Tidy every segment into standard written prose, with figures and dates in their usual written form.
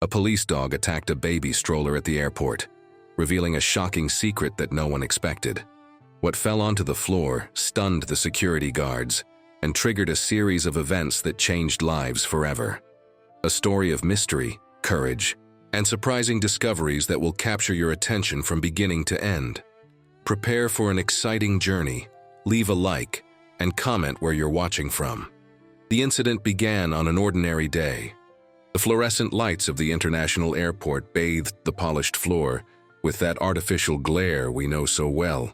A police dog attacked a baby stroller at the airport, revealing a shocking secret that no one expected. What fell onto the floor stunned the security guards and triggered a series of events that changed lives forever. A story of mystery, courage, and surprising discoveries that will capture your attention from beginning to end. Prepare for an exciting journey, leave a like, and comment where you're watching from. The incident began on an ordinary day. The fluorescent lights of the international airport bathed the polished floor with that artificial glare we know so well.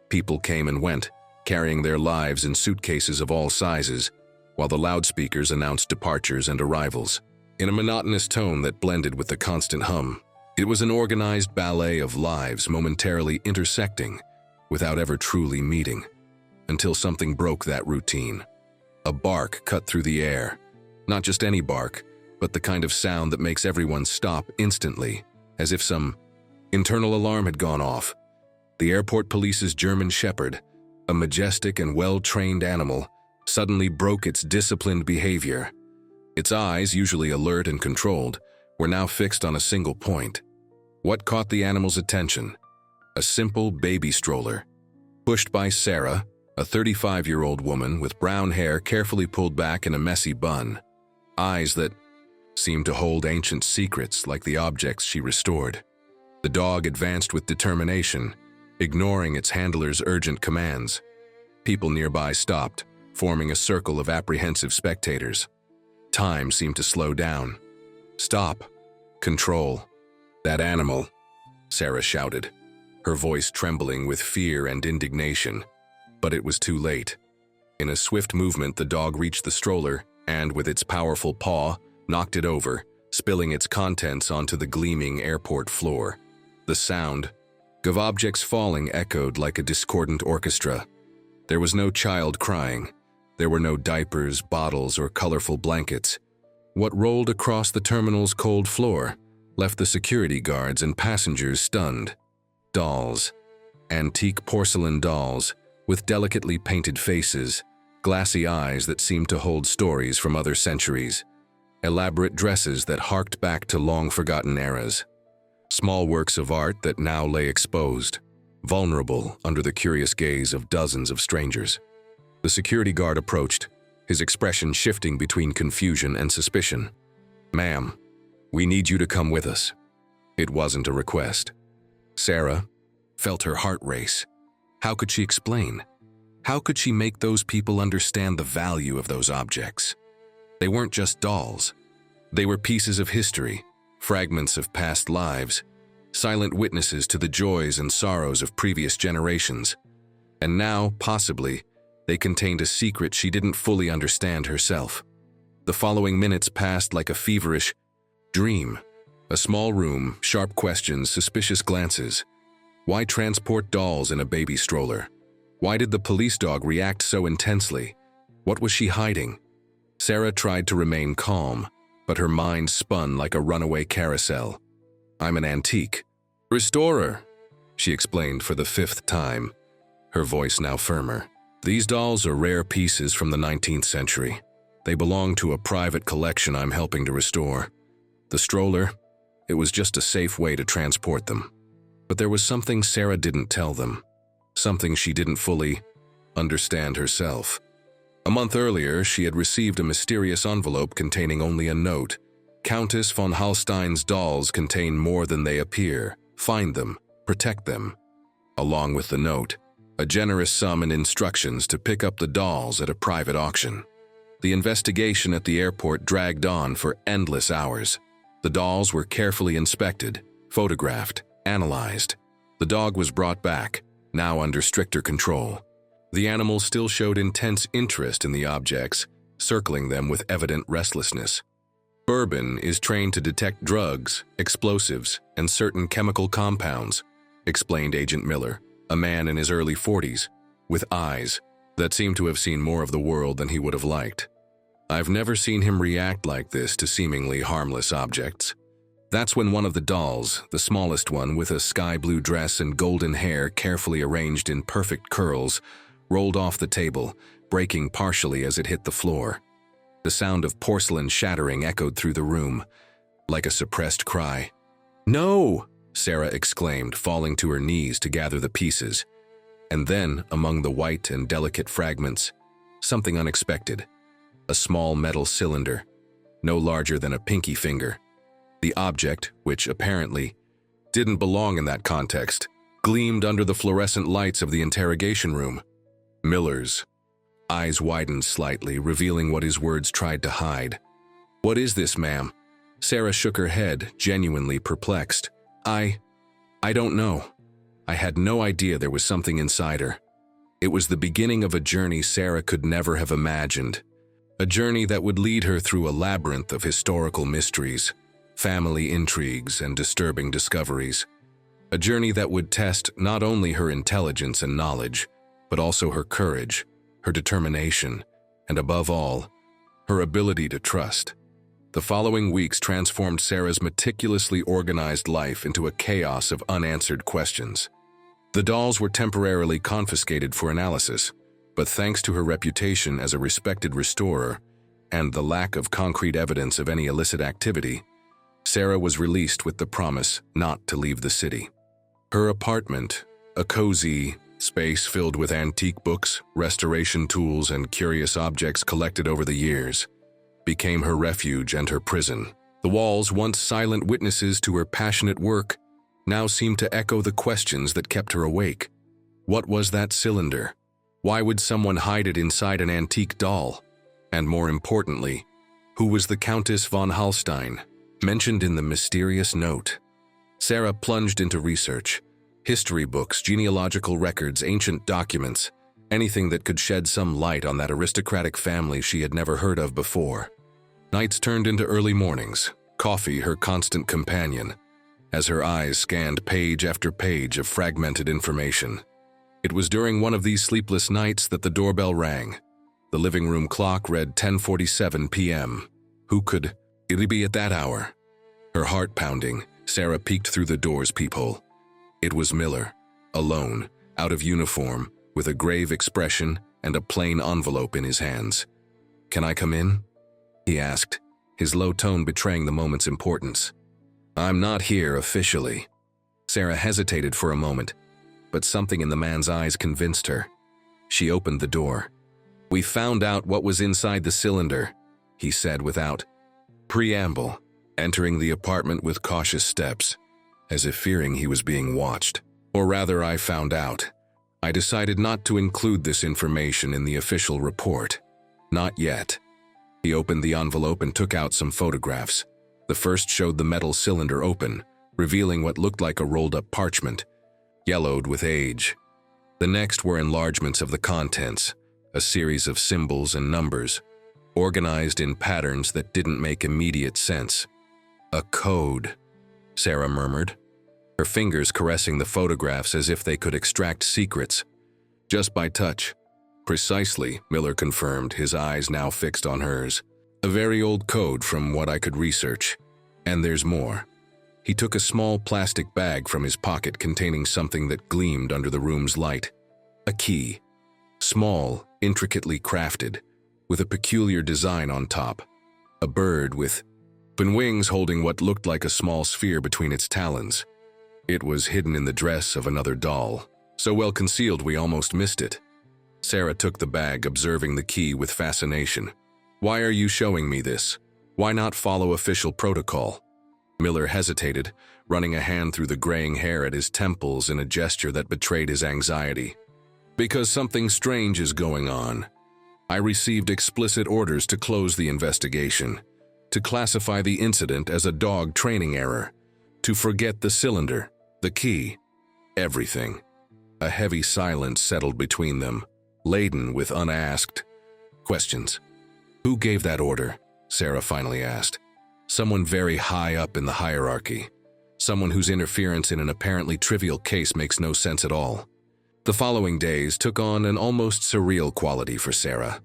People came and went, carrying their lives in suitcases of all sizes, while the loudspeakers announced departures and arrivals. In a monotonous tone that blended with the constant hum, it was an organized ballet of lives momentarily intersecting without ever truly meeting, until something broke that routine. A bark cut through the air. Not just any bark, but the kind of sound that makes everyone stop instantly, as if some internal alarm had gone off. The airport police's German Shepherd, a majestic and well-trained animal, suddenly broke its disciplined behavior. Its eyes, usually alert and controlled, were now fixed on a single point. What caught the animal's attention? A simple baby stroller, pushed by Sarah, a 35-year-old woman with brown hair carefully pulled back in a messy bun, eyes that seemed to hold ancient secrets like the objects she restored. The dog advanced with determination, ignoring its handler's urgent commands. People nearby stopped, forming a circle of apprehensive spectators. Time seemed to slow down. "Stop. Control. That animal," Sarah shouted, her voice trembling with fear and indignation. But it was too late. In a swift movement, the dog reached the stroller and, with its powerful paw, knocked it over, spilling its contents onto the gleaming airport floor. The sound of objects falling echoed like a discordant orchestra. There was no child crying. There were no diapers, bottles, or colorful blankets. What rolled across the terminal's cold floor left the security guards and passengers stunned. Dolls. Antique porcelain dolls with delicately painted faces, glassy eyes that seemed to hold stories from other centuries, elaborate dresses that harked back to long-forgotten eras, small works of art that now lay exposed, vulnerable under the curious gaze of dozens of strangers. The security guard approached, his expression shifting between confusion and suspicion. "Ma'am, we need you to come with us." It wasn't a request. Sarah felt her heart race. How could she explain? How could she make those people understand the value of those objects? They weren't just dolls. They were pieces of history, fragments of past lives, silent witnesses to the joys and sorrows of previous generations. And now, possibly, they contained a secret she didn't fully understand herself. The following minutes passed like a feverish dream. A small room, sharp questions, suspicious glances. Why transport dolls in a baby stroller? Why did the police dog react so intensely? What was she hiding? Sarah tried to remain calm, but her mind spun like a runaway carousel. "I'm an antique restorer," she explained for the 5th time, her voice now firmer. "These dolls are rare pieces from the 19th century. They belong to a private collection I'm helping to restore. The stroller, it was just a safe way to transport them." But there was something Sarah didn't tell them, something she didn't fully understand herself. A month earlier, she had received a mysterious envelope containing only a note. "Countess von Hallstein's dolls contain more than they appear. Find them, protect them." Along with the note, a generous sum and instructions to pick up the dolls at a private auction. The investigation at the airport dragged on for endless hours. The dolls were carefully inspected, photographed, analyzed. The dog was brought back, now under stricter control. The animal still showed intense interest in the objects, circling them with evident restlessness. "Bourbon is trained to detect drugs, explosives, and certain chemical compounds," explained Agent Miller, a man in his early 40s, with eyes that seemed to have seen more of the world than he would have liked. "I've never seen him react like this to seemingly harmless objects." That's when one of the dolls, the smallest one with a sky blue dress and golden hair carefully arranged in perfect curls, rolled off the table, breaking partially as it hit the floor. The sound of porcelain shattering echoed through the room. like a suppressed cry. "No!" Sarah exclaimed, falling to her knees to gather the pieces. And then, among the white and delicate fragments, something unexpected. A small metal cylinder, no larger than a pinky finger. The object, which apparently didn't belong in that context, gleamed under the fluorescent lights of the interrogation room. Miller's eyes widened slightly, revealing what his words tried to hide. "What is this, ma'am?" Sarah shook her head, genuinely perplexed. I don't know. I had no idea there was something inside her. It was the beginning of a journey Sarah could never have imagined. A journey that would lead her through a labyrinth of historical mysteries, family intrigues, and disturbing discoveries. A journey that would test not only her intelligence and knowledge, but also her courage, her determination, and above all, her ability to trust. The following weeks transformed Sarah's meticulously organized life into a chaos of unanswered questions. The dolls were temporarily confiscated for analysis, but thanks to her reputation as a respected restorer and the lack of concrete evidence of any illicit activity, Sarah was released with the promise not to leave the city. Her apartment, a cozy space filled with antique books, restoration tools, and curious objects collected over the years, became her refuge and her prison. The walls, once silent witnesses to her passionate work, now seemed to echo the questions that kept her awake. What was that cylinder? Why would someone hide it inside an antique doll? And more importantly, who was the Countess von Hallstein, mentioned in the mysterious note? Sarah plunged into research. History books, genealogical records, ancient documents, anything that could shed some light on that aristocratic family she had never heard of before. Nights turned into early mornings, coffee her constant companion, as her eyes scanned page after page of fragmented information. It was during one of these sleepless nights that the doorbell rang. The living room clock read 10:47 p.m. Who could it be at that hour? Her heart pounding, Sarah peeked through the door's peephole. It was Miller, alone, out of uniform, with a grave expression and a plain envelope in his hands. "Can I come in?" he asked, his low tone betraying the moment's importance. "I'm not here officially." Sarah hesitated for a moment, but something in the man's eyes convinced her. She opened the door. "We found out what was inside the cylinder," he said without preamble, entering the apartment with cautious steps, as if fearing he was being watched. "Or rather, I found out. I decided not to include this information in the official report. Not yet." He opened the envelope and took out some photographs. The first showed the metal cylinder open, revealing what looked like a rolled-up parchment, yellowed with age. The next were enlargements of the contents, a series of symbols and numbers, organized in patterns that didn't make immediate sense. "A code," Sarah murmured, her fingers caressing the photographs as if they could extract secrets, just by touch. "Precisely," Miller confirmed, his eyes now fixed on hers. "A very old code from what I could research. And there's more." He took a small plastic bag from his pocket containing something that gleamed under the room's light. A key. Small, intricately crafted, with a peculiar design on top. A bird with wings holding what looked like a small sphere between its talons. It was hidden in the dress of another doll, so well concealed we almost missed it. Sarah took the bag, observing the key with fascination. "Why are you showing me this? Why not follow official protocol?" Miller hesitated, running a hand through the graying hair at his temples in a gesture that betrayed his anxiety. "Because something strange is going on. I received explicit orders to close the investigation, to classify the incident as a dog training error, to forget the cylinder, the key, everything." A heavy silence settled between them, laden with unasked questions. "Who gave that order?" Sarah finally asked. "Someone very high up in the hierarchy. Someone whose interference in an apparently trivial case makes no sense at all." The following days took on an almost surreal quality for Sarah.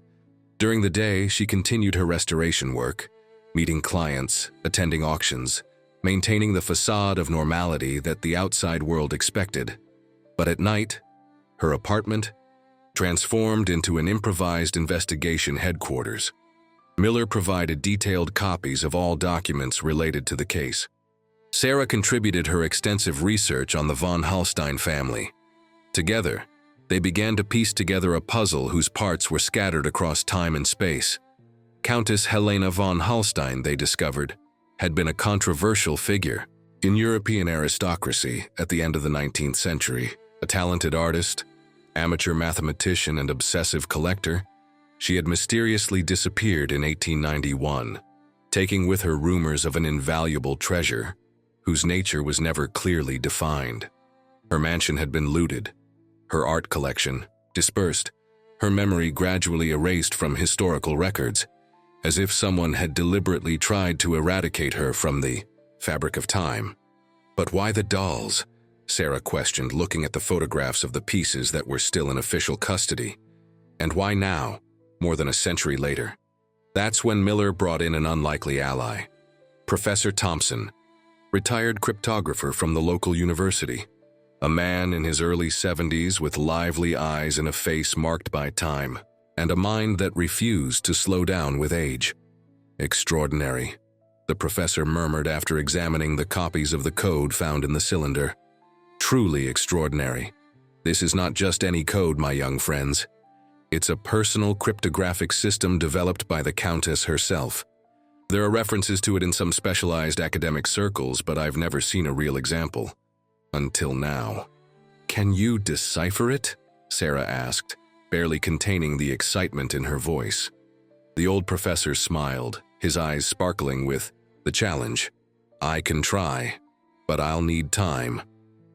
During the day, she continued her restoration work, meeting clients, attending auctions, maintaining the facade of normality that the outside world expected. But at night, her apartment transformed into an improvised investigation headquarters. Miller provided detailed copies of all documents related to the case. Sarah contributed her extensive research on the von Hallstein family. Together, they began to piece together a puzzle whose parts were scattered across time and space. Countess Helena von Hallstein, they discovered, had been a controversial figure in European aristocracy at the end of the 19th century. A talented artist, amateur mathematician, and obsessive collector, she had mysteriously disappeared in 1891, taking with her rumors of an invaluable treasure whose nature was never clearly defined. Her mansion had been looted, her art collection dispersed, her memory gradually erased from historical records, as if someone had deliberately tried to eradicate her from the fabric of time. But why the dolls? Sarah questioned, looking at the photographs of the pieces that were still in official custody. And why now, more than a century later? That's when Miller brought in an unlikely ally. Professor Thompson, retired cryptographer from the local university. A man in his early 70s with lively eyes and a face marked by time, and a mind that refused to slow down with age. Extraordinary, the professor murmured after examining the copies of the code found in the cylinder. Truly extraordinary. This is not just any code, my young friends. It's a personal cryptographic system developed by the Countess herself. There are references to it in some specialized academic circles, but I've never seen a real example. Until now. Can you decipher it? Sarah asked, barely containing the excitement in her voice. The old professor smiled, his eyes sparkling with the challenge. I can try, but I'll need time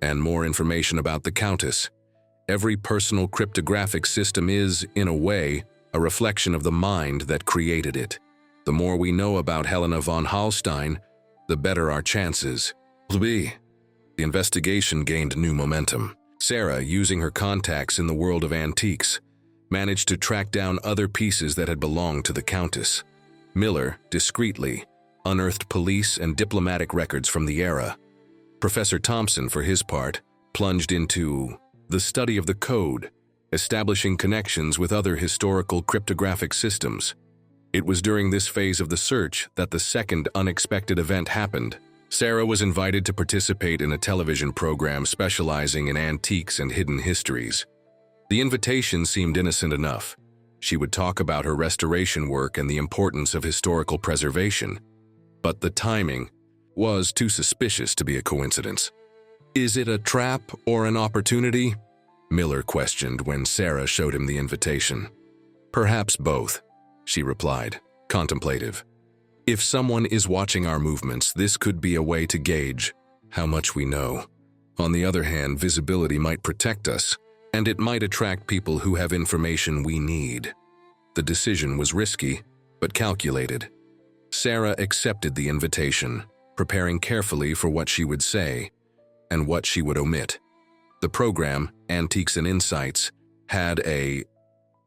and more information about the Countess. Every personal cryptographic system is, in a way, a reflection of the mind that created it. The more we know about Helena von Hallstein, the better our chances will be. The investigation gained new momentum. Sarah, using her contacts in the world of antiques, managed to track down other pieces that had belonged to the Countess. Miller, discreetly, unearthed police and diplomatic records from the era. Professor Thompson, for his part, plunged into the study of the code, establishing connections with other historical cryptographic systems. It was during this phase of the search that the second unexpected event happened. Sarah was invited to participate in a television program specializing in antiques and hidden histories. The invitation seemed innocent enough. She would talk about her restoration work and the importance of historical preservation. But the timing was too suspicious to be a coincidence. Is it a trap or an opportunity? Miller questioned when Sarah showed him the invitation. Perhaps both, she replied, contemplative. If someone is watching our movements, this could be a way to gauge how much we know. On the other hand, visibility might protect us, and it might attract people who have information we need. The decision was risky, but calculated. Sarah accepted the invitation, preparing carefully for what she would say and what she would omit. The program, Antiques and Insights, had a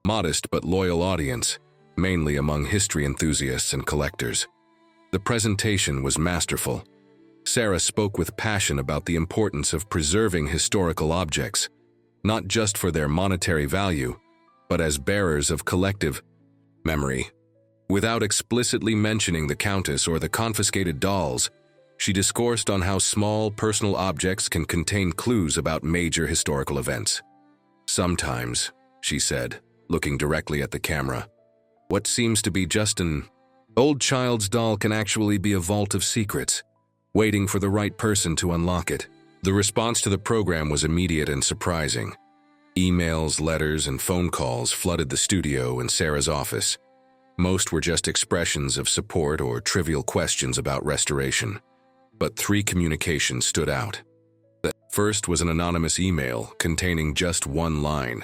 modest but loyal audience, mainly among history enthusiasts and collectors. The presentation was masterful. Sarah spoke with passion about the importance of preserving historical objects, not just for their monetary value, but as bearers of collective memory. Without explicitly mentioning the Countess or the confiscated dolls, she discoursed on how small personal objects can contain clues about major historical events. Sometimes, she said, looking directly at the camera, what seems to be just an old child's doll can actually be a vault of secrets, waiting for the right person to unlock it. The response to the program was immediate and surprising. Emails, letters, and phone calls flooded the studio and Sarah's office. Most were just expressions of support or trivial questions about restoration. But 3 communications stood out. The first was an anonymous email containing just one line.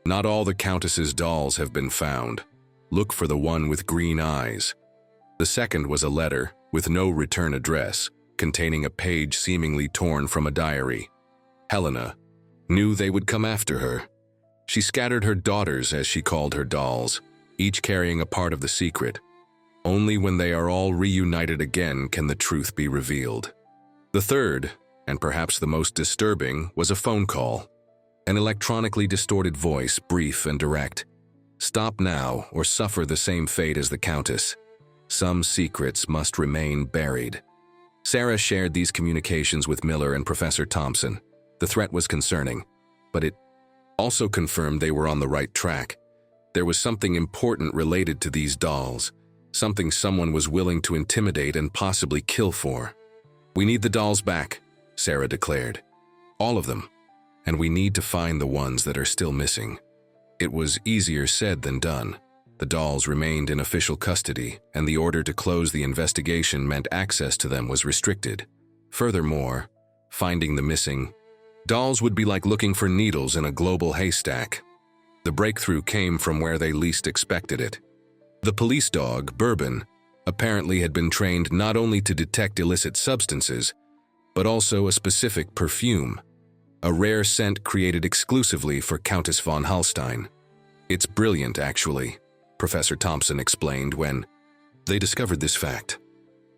Not all the Countess's dolls have been found. Look for the one with green eyes. The second was a letter, with no return address, containing a page seemingly torn from a diary. Helena knew they would come after her. She scattered her daughters, as she called her dolls, each carrying a part of the secret. Only when they are all reunited again can the truth be revealed. The third, and perhaps the most disturbing, was a phone call. An electronically distorted voice, brief and direct. Stop now or suffer the same fate as the Countess. Some secrets must remain buried. Sarah shared these communications with Miller and Professor Thompson. The threat was concerning, but it also confirmed they were on the right track. There was something important related to these dolls, something someone was willing to intimidate and possibly kill for. "We need the dolls back," Sarah declared. "All of them. And we need to find the ones that are still missing." It was easier said than done. The dolls remained in official custody, and the order to close the investigation meant access to them was restricted. Furthermore, finding the missing dolls would be like looking for needles in a global haystack. The breakthrough came from where they least expected it. The police dog, Bourbon, apparently had been trained not only to detect illicit substances, but also a specific perfume, a rare scent created exclusively for Countess von Hallstein. "It's brilliant, actually," Professor Thompson explained when they discovered this fact.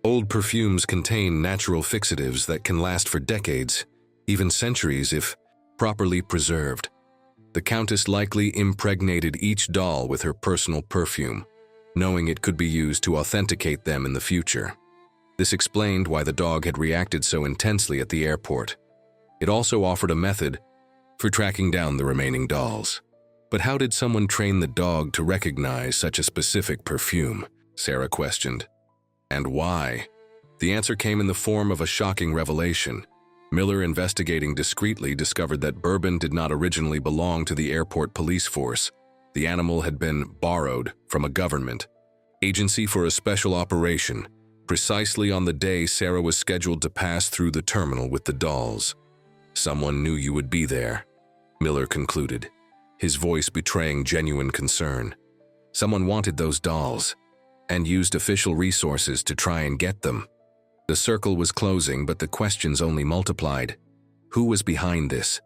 "Old perfumes contain natural fixatives that can last for decades, even centuries if properly preserved. The Countess likely impregnated each doll with her personal perfume, knowing it could be used to authenticate them in the future. This explained why the dog had reacted so intensely at the airport. It also offered a method for tracking down the remaining dolls. But how did someone train the dog to recognize such a specific perfume?" Sarah questioned. "And why?" The answer came in the form of a shocking revelation. Miller, investigating discreetly, discovered that Bourbon did not originally belong to the airport police force. The animal had been borrowed from a government agency for a special operation, precisely on the day Sarah was scheduled to pass through the terminal with the dolls. "Someone knew you would be there," Miller concluded, his voice betraying genuine concern. "Someone wanted those dolls and used official resources to try and get them." The circle was closing, but the questions only multiplied. Who was behind this?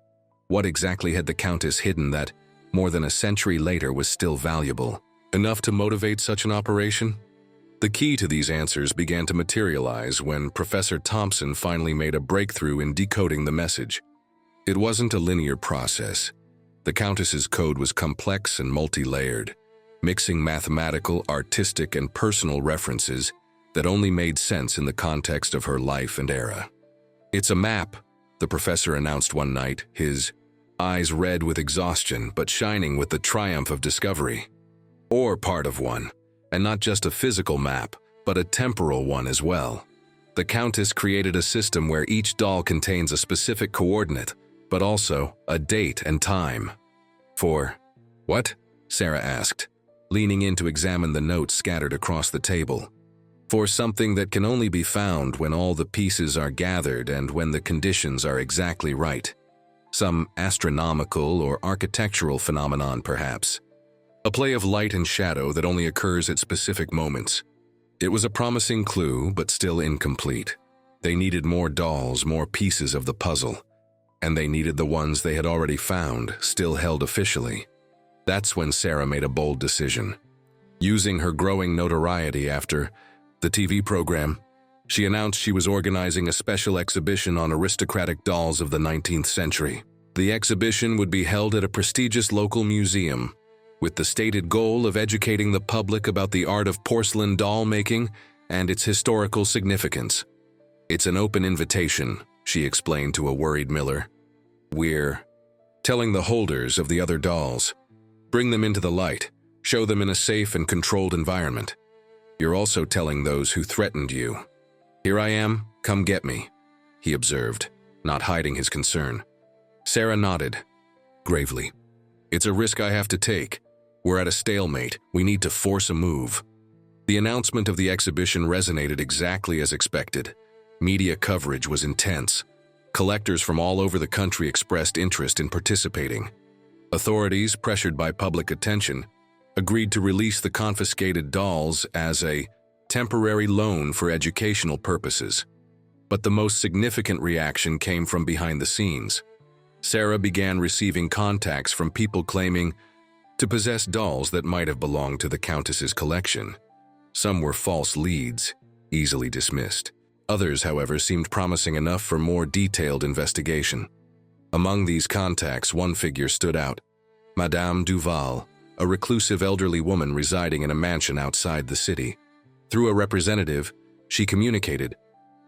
What exactly had the Countess hidden that, more than a century later, was still valuable enough to motivate such an operation? The key to these answers began to materialize when Professor Thompson finally made a breakthrough in decoding the message. It wasn't a linear process. The Countess's code was complex and multi-layered, mixing mathematical, artistic, and personal references that only made sense in the context of her life and era. "It's a map," the professor announced one night, his eyes red with exhaustion but shining with the triumph of discovery. "Or part of one. And not just a physical map, but a temporal one as well. The Countess created a system where each doll contains a specific coordinate, but also a date and time." "For what?" Sarah asked, leaning in to examine the notes scattered across the table. "For something that can only be found when all the pieces are gathered and when the conditions are exactly right. Some astronomical or architectural phenomenon, perhaps. A play of light and shadow that only occurs at specific moments." It was a promising clue, but still incomplete. They needed more dolls, more pieces of the puzzle. And they needed the ones they had already found, still held officially. That's when Sarah made a bold decision. Using her growing notoriety after the TV program, she announced she was organizing a special exhibition on aristocratic dolls of the 19th century. The exhibition would be held at a prestigious local museum, with the stated goal of educating the public about the art of porcelain doll making and its historical significance. "It's an open invitation," she explained to a worried Miller. "We're telling the holders of the other dolls, bring them into the light, show them in a safe and controlled environment. You're also telling those who threatened you. Here I am, come get me," he observed, not hiding his concern. Sarah nodded, gravely. "It's a risk I have to take. We're at a stalemate. We need to force a move." The announcement of the exhibition resonated exactly as expected. Media coverage was intense. Collectors from all over the country expressed interest in participating. Authorities, pressured by public attention, agreed to release the confiscated dolls as a temporary loan for educational purposes. But the most significant reaction came from behind the scenes. Sarah began receiving contacts from people claiming to possess dolls that might have belonged to the Countess's collection. Some were false leads, easily dismissed. Others, however, seemed promising enough for more detailed investigation. Among these contacts, one figure stood out: Madame Duval, a reclusive elderly woman residing in a mansion outside the city. Through a representative, she communicated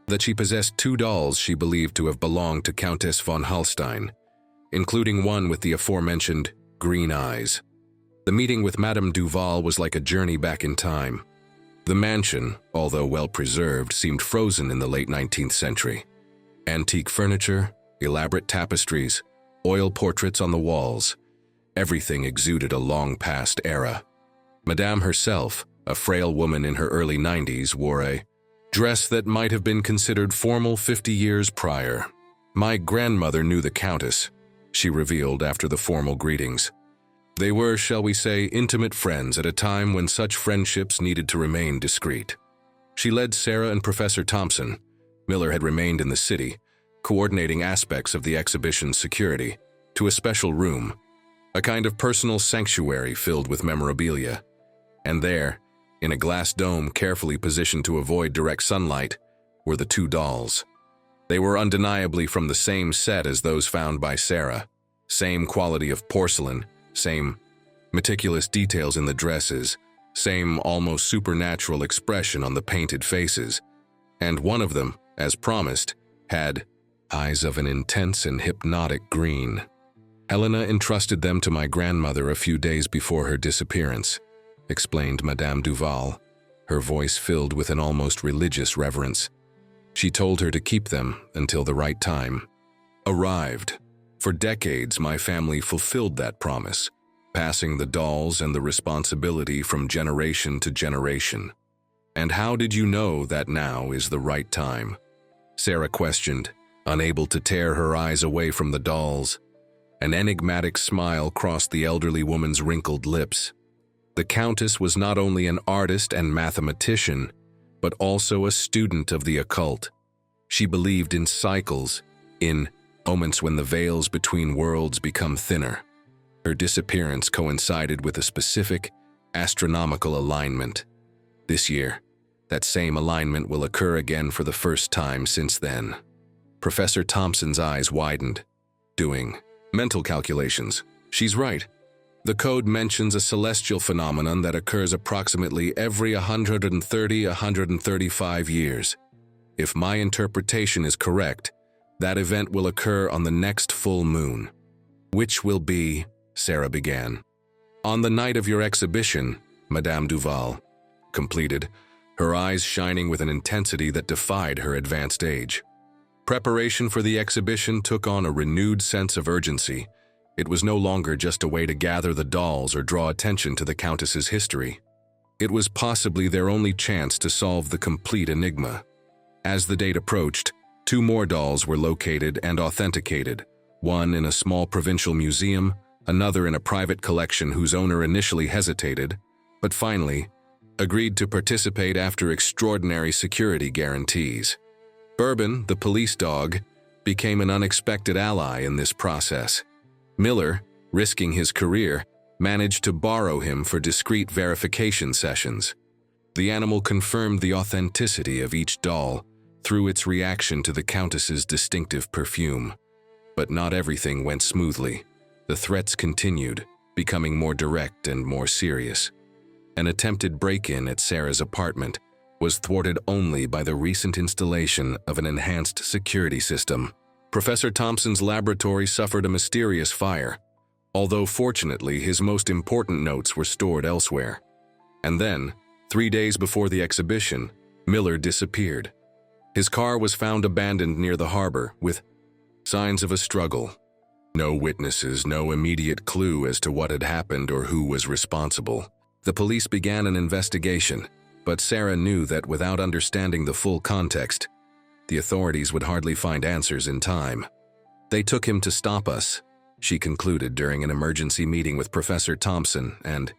that she possessed 2 dolls she believed to have belonged to Countess von Hallstein, including one with the aforementioned green eyes. The meeting with Madame Duval was like a journey back in time. The mansion, although well-preserved, seemed frozen in the late 19th century. Antique furniture, elaborate tapestries, oil portraits on the walls, everything exuded a long-past era. Madame herself, a frail woman in her early 90s, wore a dress that might have been considered formal 50 years prior. "My grandmother knew the Countess," she revealed after the formal greetings. They were, shall we say, intimate friends at a time when such friendships needed to remain discreet. She led Sarah and Professor Thompson. Miller had remained in the city, coordinating aspects of the exhibition's security, to a special room, a kind of personal sanctuary filled with memorabilia. And there, in a glass dome carefully positioned to avoid direct sunlight, were the 2 dolls. They were undeniably from the same set as those found by Sarah. Same quality of porcelain, same meticulous details in the dresses, same almost supernatural expression on the painted faces. And one of them, as promised, had eyes of an intense and hypnotic green. "Helena entrusted them to my grandmother a few days before her disappearance," explained Madame Duval, her voice filled with an almost religious reverence. "She told her to keep them until the right time arrived. For decades, my family fulfilled that promise, passing the dolls and the responsibility from generation to generation." "And how did you know that now is the right time?" Sarah questioned, unable to tear her eyes away from the dolls. An enigmatic smile crossed the elderly woman's wrinkled lips. The Countess was not only an artist and mathematician, but also a student of the occult. She believed in cycles, in moments when the veils between worlds become thinner. Her disappearance coincided with a specific, astronomical alignment. This year, that same alignment will occur again for the first time since then. Professor Thompson's eyes widened, doing mental calculations. "She's right. The code mentions a celestial phenomenon that occurs approximately every 135 years. If my interpretation is correct, that event will occur on the next full moon." "Which will be," Sarah began. "On the night of your exhibition," Madame Duval completed, her eyes shining with an intensity that defied her advanced age. Preparation for the exhibition took on a renewed sense of urgency. It was no longer just a way to gather the dolls or draw attention to the Countess's history. It was possibly their only chance to solve the complete enigma. As the date approached, 2 more dolls were located and authenticated, one in a small provincial museum, another in a private collection whose owner initially hesitated, but finally agreed to participate after extraordinary security guarantees. Bourbon, the police dog, became an unexpected ally in this process. Miller, risking his career, managed to borrow him for discreet verification sessions. The animal confirmed the authenticity of each doll through its reaction to the Countess's distinctive perfume. But not everything went smoothly. The threats continued, becoming more direct and more serious. An attempted break-in at Sarah's apartment was thwarted only by the recent installation of an enhanced security system. Professor Thompson's laboratory suffered a mysterious fire, although fortunately his most important notes were stored elsewhere. And then, 3 days before the exhibition, Miller disappeared. His car was found abandoned near the harbor, with signs of a struggle. No witnesses, no immediate clue as to what had happened or who was responsible. The police began an investigation, but Sarah knew that without understanding the full context, the authorities would hardly find answers in time. "They took him to stop us," she concluded during an emergency meeting with Professor Thompson and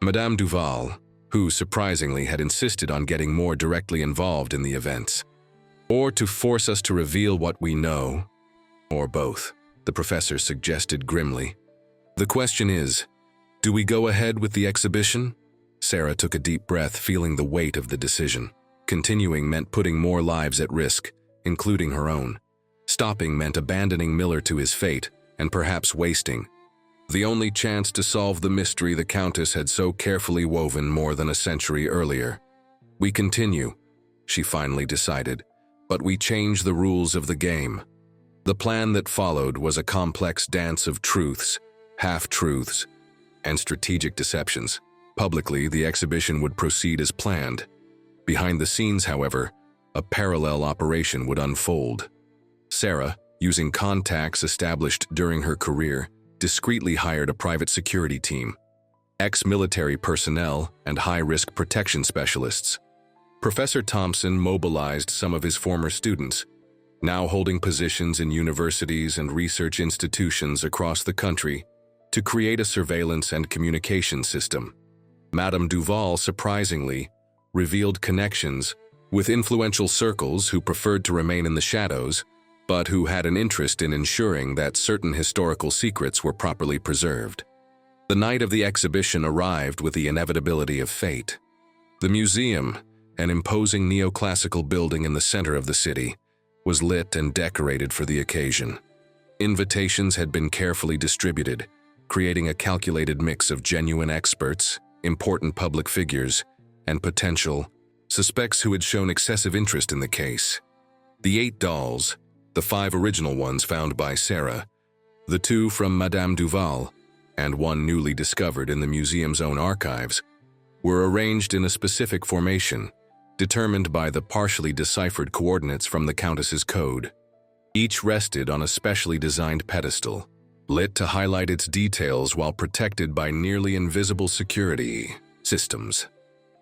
Madame Duval, who surprisingly had insisted on getting more directly involved in the events. "Or to force us to reveal what we know, or both," the professor suggested grimly. "The question is, do we go ahead with the exhibition?" Sarah took a deep breath, feeling the weight of the decision. Continuing meant putting more lives at risk, including her own. Stopping meant abandoning Miller to his fate, and perhaps wasting The only chance to solve the mystery the Countess had so carefully woven more than a century earlier. "We continue," she finally decided, "but we change the rules of the game." The plan that followed was a complex dance of truths, half-truths, and strategic deceptions. Publicly, the exhibition would proceed as planned. Behind the scenes, however, a parallel operation would unfold. Sarah, using contacts established during her career, discreetly hired a private security team, ex-military personnel, and high-risk protection specialists. Professor Thompson mobilized some of his former students, now holding positions in universities and research institutions across the country, to create a surveillance and communication system. Madame Duval, surprisingly, revealed connections with influential circles who preferred to remain in the shadows, but who had an interest in ensuring that certain historical secrets were properly preserved. The night of the exhibition arrived with the inevitability of fate. The museum, an imposing neoclassical building in the center of the city, was lit and decorated for the occasion. Invitations had been carefully distributed, creating a calculated mix of genuine experts, important public figures, and potential suspects who had shown excessive interest in the case. The 8 dolls, the 5 original ones found by Sarah, the 2 from Madame Duval, and 1 newly discovered in the museum's own archives, were arranged in a specific formation, determined by the partially deciphered coordinates from the Countess's code. Each rested on a specially designed pedestal, lit to highlight its details while protected by nearly invisible security systems.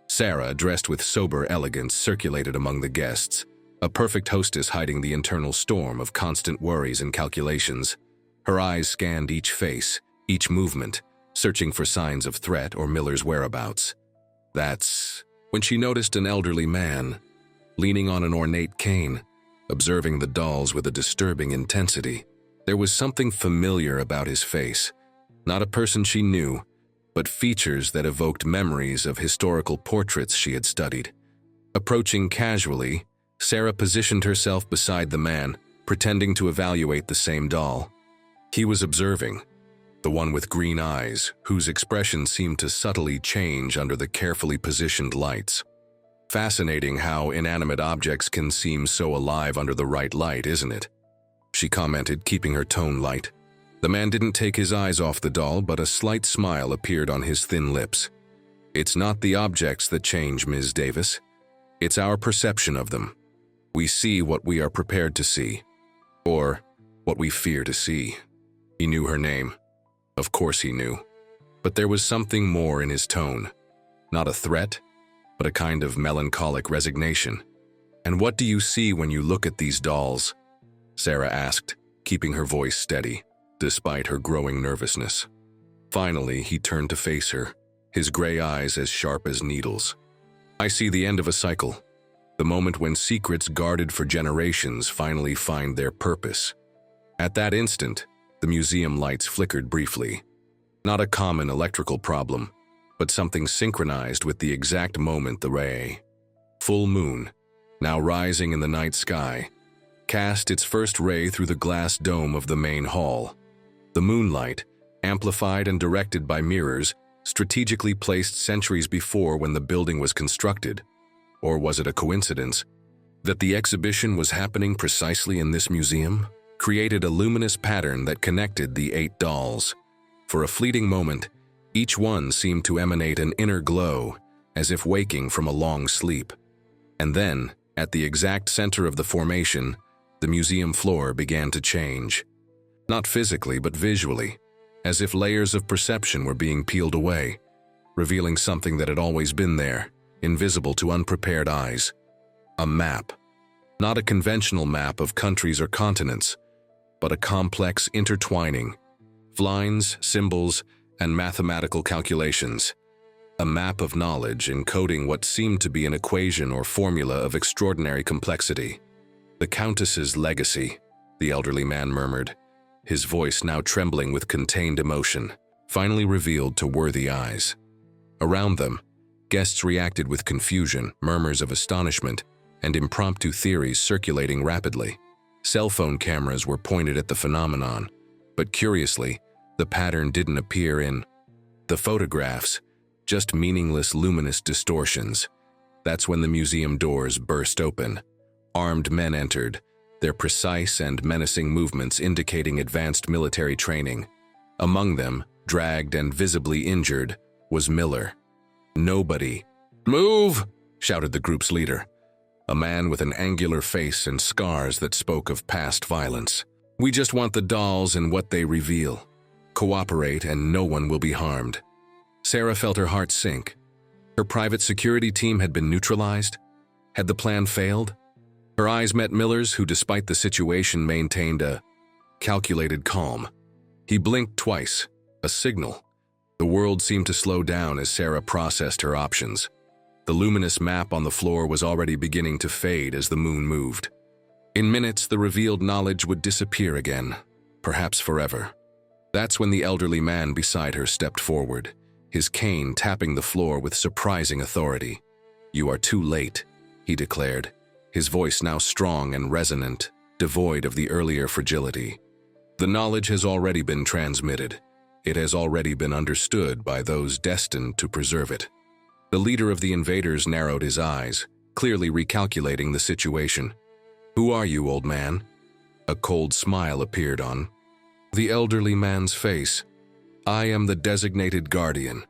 Sarah, dressed with sober elegance, circulated among the guests, a perfect hostess hiding the internal storm of constant worries and calculations. Her eyes scanned each face, each movement, searching for signs of threat or Miller's whereabouts. That's when she noticed an elderly man, leaning on an ornate cane, observing the dolls with a disturbing intensity. There was something familiar about his face, not a person she knew, but features that evoked memories of historical portraits she had studied. Approaching casually, Sarah positioned herself beside the man, pretending to evaluate the same doll. He was observing, the one with green eyes, whose expression seemed to subtly change under the carefully positioned lights. Fascinating how inanimate objects can seem so alive under the right light, isn't it? She commented, keeping her tone light. The man didn't take his eyes off the doll, but a slight smile appeared on his thin lips. "It's not the objects that change, Ms. Davis. It's our perception of them. We see what we are prepared to see, or what we fear to see." He knew her name. Of course he knew. But there was something more in his tone. Not a threat, but a kind of melancholic resignation. "And what do you see when you look at these dolls?" Sarah asked, keeping her voice steady, despite her growing nervousness. Finally, he turned to face her, his gray eyes as sharp as needles. "I see the end of a cycle, the moment when secrets guarded for generations finally find their purpose." At that instant, the museum lights flickered briefly. Not a common electrical problem, but something synchronized with the exact moment the ray, full moon, now rising in the night sky, cast its first ray through the glass dome of the main hall. The moonlight, amplified and directed by mirrors, strategically placed centuries before when the building was constructed. Or was it a coincidence that the exhibition was happening precisely in this museum? Created a luminous pattern that connected the 8 dolls. For a fleeting moment, each one seemed to emanate an inner glow, as if waking from a long sleep. And then, at the exact center of the formation, the museum floor began to change. Not physically, but visually, as if layers of perception were being peeled away, revealing something that had always been there, invisible to unprepared eyes. A map. Not a conventional map of countries or continents, but a complex intertwining of lines, symbols, and mathematical calculations. A map of knowledge encoding what seemed to be an equation or formula of extraordinary complexity. "The Countess's legacy," the elderly man murmured, his voice now trembling with contained emotion, finally revealed to worthy eyes. Around them, guests reacted with confusion, murmurs of astonishment, and impromptu theories circulating rapidly. Cell phone cameras were pointed at the phenomenon, but curiously, The pattern didn't appear in the photographs, just meaningless luminous distortions. That's when the museum doors burst open. Armed men entered, their precise and menacing movements indicating advanced military training. Among them, dragged and visibly injured, was Miller. "Nobody." "Move!" shouted the group's leader, a man with an angular face and scars that spoke of past violence. "We just want the dolls and what they reveal. Cooperate and no one will be harmed." Sarah felt her heart sink. Her private security team had been neutralized? Had the plan failed? Her eyes met Miller's, who despite the situation maintained a calculated calm. He blinked twice, a signal. The world seemed to slow down as Sarah processed her options. The luminous map on the floor was already beginning to fade as the moon moved. In minutes, the revealed knowledge would disappear again, perhaps forever. That's when the elderly man beside her stepped forward, his cane tapping the floor with surprising authority. "You are too late," he declared, his voice now strong and resonant, devoid of the earlier fragility. "The knowledge has already been transmitted. It has already been understood by those destined to preserve it." The leader of the invaders narrowed his eyes, clearly recalculating the situation. "Who are you, old man?" A cold smile appeared on the elderly man's face. "I am the designated guardian,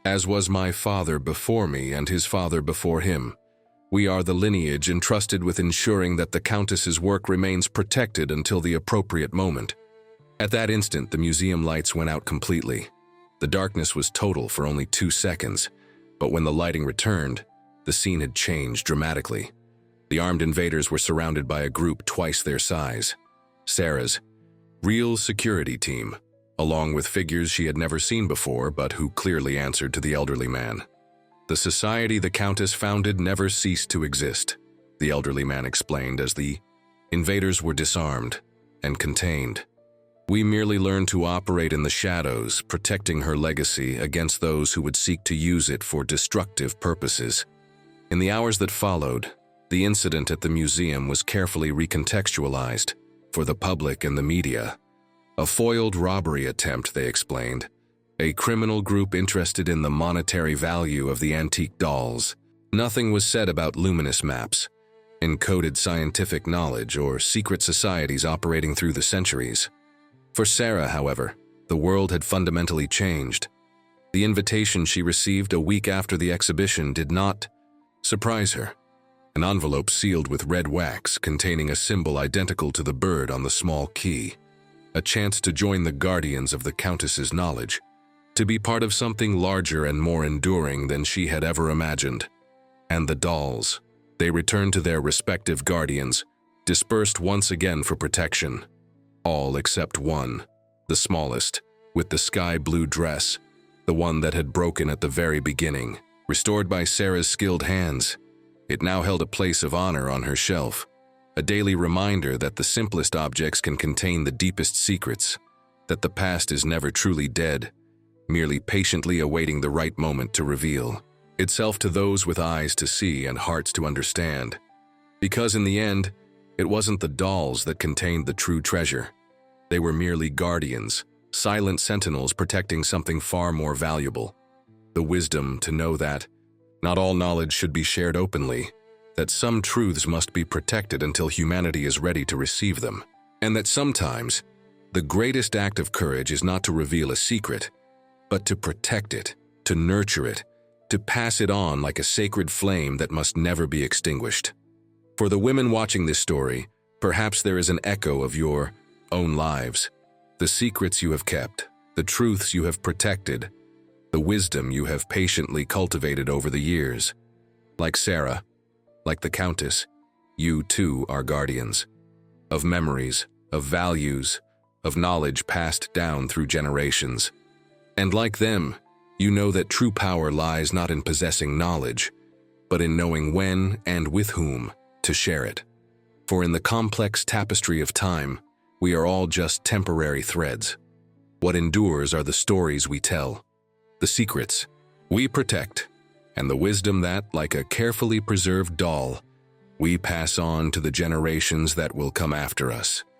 as was my father before me and his father before him. We are the lineage entrusted with ensuring that the Countess's work remains protected until the appropriate moment." At that instant, the museum lights went out completely. The darkness was total for only 2 seconds, but when the lighting returned, the scene had changed dramatically. The armed invaders were surrounded by a group twice their size. Sarah's real security team, along with figures she had never seen before but who clearly answered to the elderly man. "The society the Countess founded never ceased to exist," the elderly man explained as the invaders were disarmed and contained. "We merely learned to operate in the shadows, protecting her legacy against those who would seek to use it for destructive purposes." In the hours that followed, the incident at the museum was carefully recontextualized for the public and the media. A foiled robbery attempt, they explained. A criminal group interested in the monetary value of the antique dolls. Nothing was said about luminous maps, encoded scientific knowledge, or secret societies operating through the centuries. For Sarah, however, the world had fundamentally changed. The invitation she received a week after the exhibition did not surprise her. An envelope sealed with red wax containing a symbol identical to the bird on the small key. A chance to join the guardians of the Countess's knowledge, to be part of something larger and more enduring than she had ever imagined. And the dolls, they returned to their respective guardians, dispersed once again for protection. All except one, the smallest, with the sky blue dress, the one that had broken at the very beginning. Restored by Sarah's skilled hands, it now held a place of honor on her shelf, a daily reminder that the simplest objects can contain the deepest secrets, that the past is never truly dead, merely patiently awaiting the right moment to reveal itself to those with eyes to see and hearts to understand. Because in the end, it wasn't the dolls that contained the true treasure. They were merely guardians, silent sentinels protecting something far more valuable. The wisdom to know that not all knowledge should be shared openly, that some truths must be protected until humanity is ready to receive them, and that sometimes the greatest act of courage is not to reveal a secret, but to protect it, to nurture it, to pass it on like a sacred flame that must never be extinguished. For the women watching this story, perhaps there is an echo of your own lives, the secrets you have kept, the truths you have protected, the wisdom you have patiently cultivated over the years. Like Sarah, like the Countess, you too are guardians of memories, of values, of knowledge passed down through generations. And like them, you know that true power lies not in possessing knowledge, but in knowing when and with whom to share it. For in the complex tapestry of time, we are all just temporary threads. What endures are the stories we tell, the secrets we protect, and the wisdom that, like a carefully preserved doll, we pass on to the generations that will come after us.